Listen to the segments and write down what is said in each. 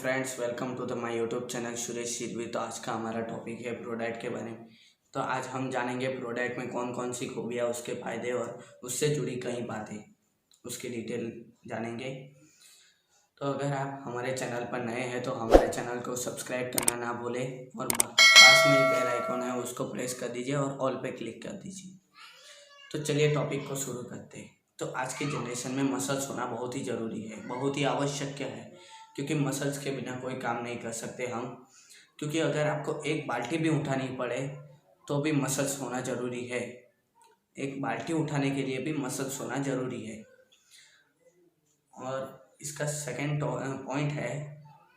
Friends, welcome to the my YouTube channel Suresh Siddhvi. तो आज का हमारा टॉपिक है प्रोडक्ट के बारे में। तो आज हम जानेंगे प्रोडक्ट में कौन कौन सी खूबियाँ, उसके फ़ायदे और उससे जुड़ी कई बातें, उसकी डिटेल जानेंगे। तो अगर आप हमारे चैनल पर नए हैं तो हमारे चैनल को सब्सक्राइब करना ना भूलें और पास में बेल आइकॉन है उसको प्रेस कर दीजिए और ऑल पे क्लिक कर दीजिए। तो चलिए टॉपिक को शुरू करते हैं। तो आज की जनरेशन में मसल्स होना बहुत ही ज़रूरी है, बहुत ही आवश्यक है, क्योंकि मसल्स के बिना कोई काम नहीं कर सकते हम। क्योंकि अगर आपको एक बाल्टी भी उठानी पड़े तो भी मसल्स होना ज़रूरी है। एक बाल्टी उठाने के लिए भी मसल्स होना ज़रूरी है। और इसका सेकंड पॉइंट है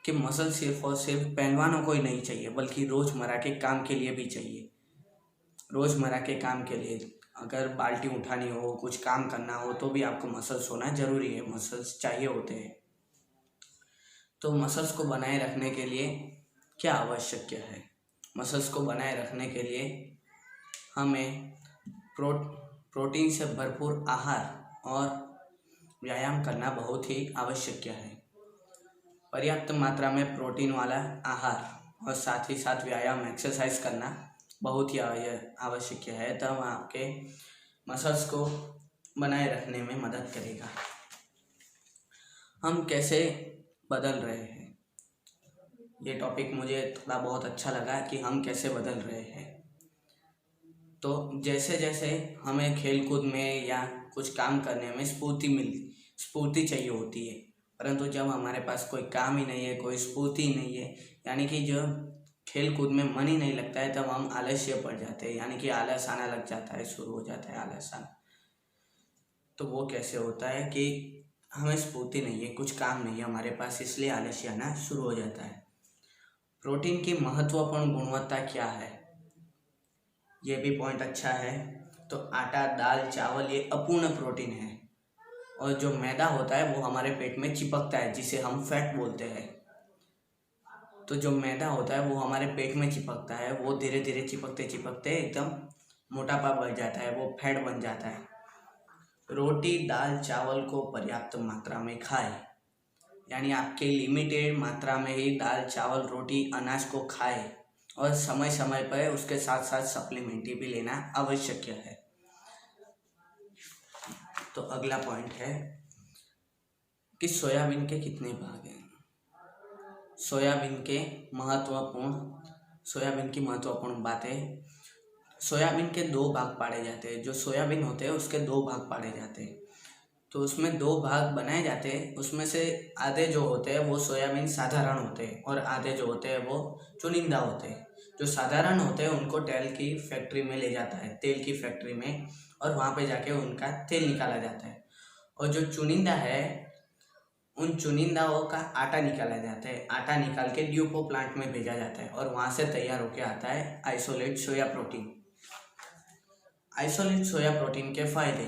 कि मसल सिर्फ और सिर्फ पहलवानों को ही नहीं चाहिए, बल्कि रोज़मर्रा के काम के लिए भी चाहिए। रोज़मर्रा के काम के लिए अगर बाल्टी उठानी हो, कुछ काम करना हो, तो भी आपको मसल्स होना ज़रूरी है, मसल्स चाहिए होते हैं। तो मसल्स को बनाए रखने के लिए क्या आवश्यक है? मसल्स को बनाए रखने के लिए हमें प्रोटीन से भरपूर आहार और व्यायाम करना बहुत ही आवश्यक है। पर्याप्त मात्रा में प्रोटीन वाला आहार और साथ ही साथ व्यायाम, एक्सरसाइज करना बहुत ही आवश्यक है, तब आपके मसल्स को बनाए रखने में मदद करेगा। हम कैसे बदल रहे हैं, ये टॉपिक मुझे थोड़ा बहुत अच्छा लगा कि हम कैसे बदल रहे हैं। तो जैसे जैसे हमें खेल कूद में या कुछ काम करने में स्फूर्ति चाहिए होती है, परंतु जब हमारे पास कोई काम ही नहीं है, कोई स्फूर्ति ही नहीं है, यानी कि जो खेल कूद में मन ही नहीं लगता है, तब हम आलस्य पड़ जाते हैं, यानी कि आलस आना लग जाता है, शुरू हो जाता है आलस आना। तो वो कैसे होता है कि हमें स्फूर्ति नहीं है, कुछ काम नहीं है हमारे पास, इसलिए आलस्य आना शुरू हो जाता है। प्रोटीन की महत्वपूर्ण गुणवत्ता क्या है, ये भी पॉइंट अच्छा है। तो आटा, दाल, चावल ये अपूर्ण प्रोटीन है, और जो मैदा होता है वो हमारे पेट में चिपकता है, जिसे हम फैट बोलते हैं। तो जो मैदा होता है वो हमारे पेट में चिपकता है, वो धीरे धीरे चिपकते चिपकते एकदम मोटापा बढ़ जाता है, वो फैट बन जाता है। रोटी, दाल, चावल को पर्याप्त मात्रा में खाएं, यानी आपके लिमिटेड मात्रा में ही दाल, चावल, रोटी, अनाज को खाएं, और समय समय पर उसके साथ साथ सप्लीमेंट्री भी लेना आवश्यक है। तो अगला पॉइंट है कि सोयाबीन के कितने भाग हैं। सोयाबीन की महत्वपूर्ण बातें। सोयाबीन के दो भाग पाड़े जाते हैं, जो सोयाबीन होते हैं उसके दो भाग पाड़े जाते हैं। तो उसमें दो भाग बनाए जाते हैं, उसमें से आधे जो होते हैं वो सोयाबीन साधारण होते हैं, और आधे जो होते हैं वो चुनिंदा होते हैं। जो साधारण होते हैं उनको तेल की फैक्ट्री में ले जाता है, तेल की फैक्ट्री में, और वहाँ पे जाके उनका तेल निकाला जाता है। और जो चुनिंदा है, उन चुनिंदाओं का आटा निकाला जाता है, आटा निकाल के ड्यूपो प्लांट में भेजा जाता है, और वहाँ से तैयार होके आता है isolate soya protein. Isolate soya protein के फायदे।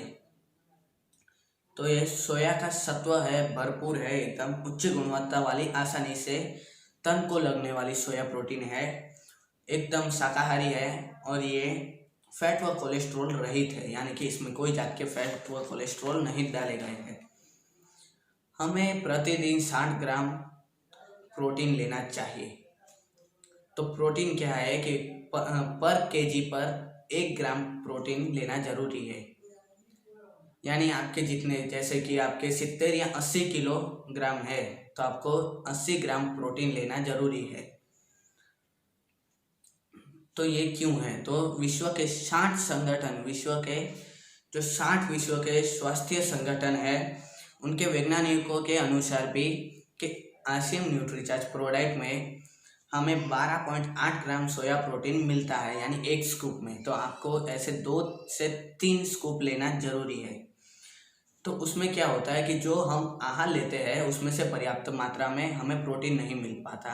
तो ये सोया का सत्व है, भरपूर है, एकदम उच्च गुणवत्ता वाली, आसानी से तन को लगने वाली सोया प्रोटीन है, एकदम शाकाहारी है, और ये फैट व कोलेस्ट्रॉल रहित है, यानी कि इसमें कोई जात के फैट व कोलेस्ट्रॉल नहीं डाले गए हैं। हमें प्रतिदिन 60 ग्राम प्रोटीन लेना चाहिए। तो प्रोटीन क्या है कि पर केजी पर 1 ग्राम प्रोटीन लेना जरूरी है, यानी आपके जितने, जैसे कि आपके 70 या 80 किलोग्राम है तो आपको 80 ग्राम प्रोटीन लेना जरूरी है। तो ये क्यों है? तो विश्व के 60 संगठन, जो 60 विश्व के स्वास्थ्य संगठन है, उनके वैज्ञानिकों के अनुसार भी कि आसियम न्यूट्रीचार्ज प्रोडक्ट में हमें 12.8 ग्राम सोया प्रोटीन मिलता है, यानी एक स्कूप में। तो आपको ऐसे 2 से 3 स्कूप लेना जरूरी है। तो उसमें क्या होता है कि जो हम आहार लेते हैं उसमें से पर्याप्त मात्रा में हमें प्रोटीन नहीं मिल पाता,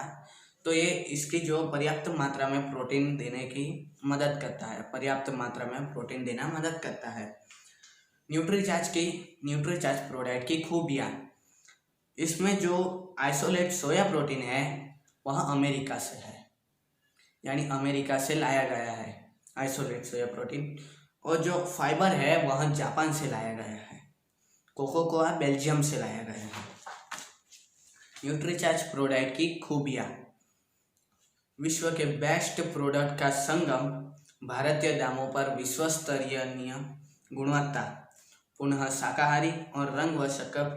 तो ये इसकी जो पर्याप्त मात्रा में प्रोटीन देने की मदद करता है, पर्याप्त मात्रा में प्रोटीन देना मदद करता है। न्यूट्रीचार्ज प्रोडक्ट की खूबियाँ। इसमें जो आइसोलेट सोया प्रोटीन है वह अमेरिका से है, यानी अमेरिका से लाया गया है आइसोलेट सोया प्रोटीन। और जो फाइबर है वह जापान से लाया गया है। कोकोआ बेल्जियम से लाया गया है। न्यूट्रीचार्ज प्रोडक्ट की खूबियाँ। विश्व के बेस्ट प्रोडक्ट का संगम, भारतीय दामों पर विश्वस्तरीय गुणवत्ता, पुनः शाकाहारी और रंग व शक्कर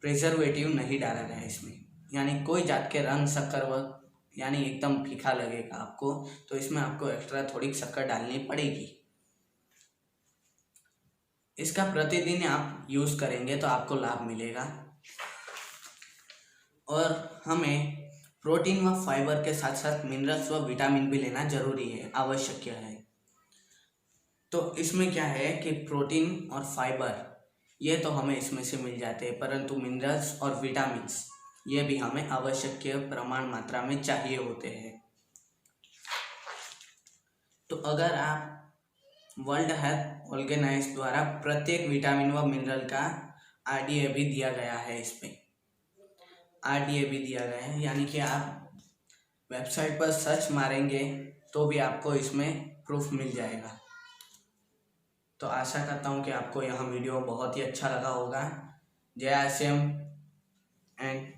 प्रिजर्वेटिव नहीं डाला गया है इसमें, यानी कोई जात के रंग शक्कर व यानी एकदम फीका लगेगा आपको तो इसमें आपको एक्स्ट्रा थोड़ी शक्कर डालनी पड़ेगी। इसका प्रतिदिन आप यूज़ करेंगे तो आपको लाभ मिलेगा। और हमें प्रोटीन व फाइबर के साथ साथ मिनरल्स व विटामिन भी लेना जरूरी है, आवश्यक है। तो इसमें क्या है कि प्रोटीन और फाइबर ये तो हमें इसमें से मिल जाते हैं, परंतु मिनरल्स और विटामिन्स ये भी हमें आवश्यक प्रमाण मात्रा में चाहिए होते हैं। तो अगर आप वर्ल्ड हेल्थ ऑर्गेनाइजेशन द्वारा प्रत्येक विटामिन व मिनरल का RDA भी दिया गया है, इसमें RDA भी दिया गया है, यानी कि आप वेबसाइट पर सर्च मारेंगे तो भी आपको इसमें प्रूफ मिल जाएगा। तो आशा करता हूँ कि आपको यह वीडियो बहुत ही अच्छा लगा होगा। जय श्री राम एंड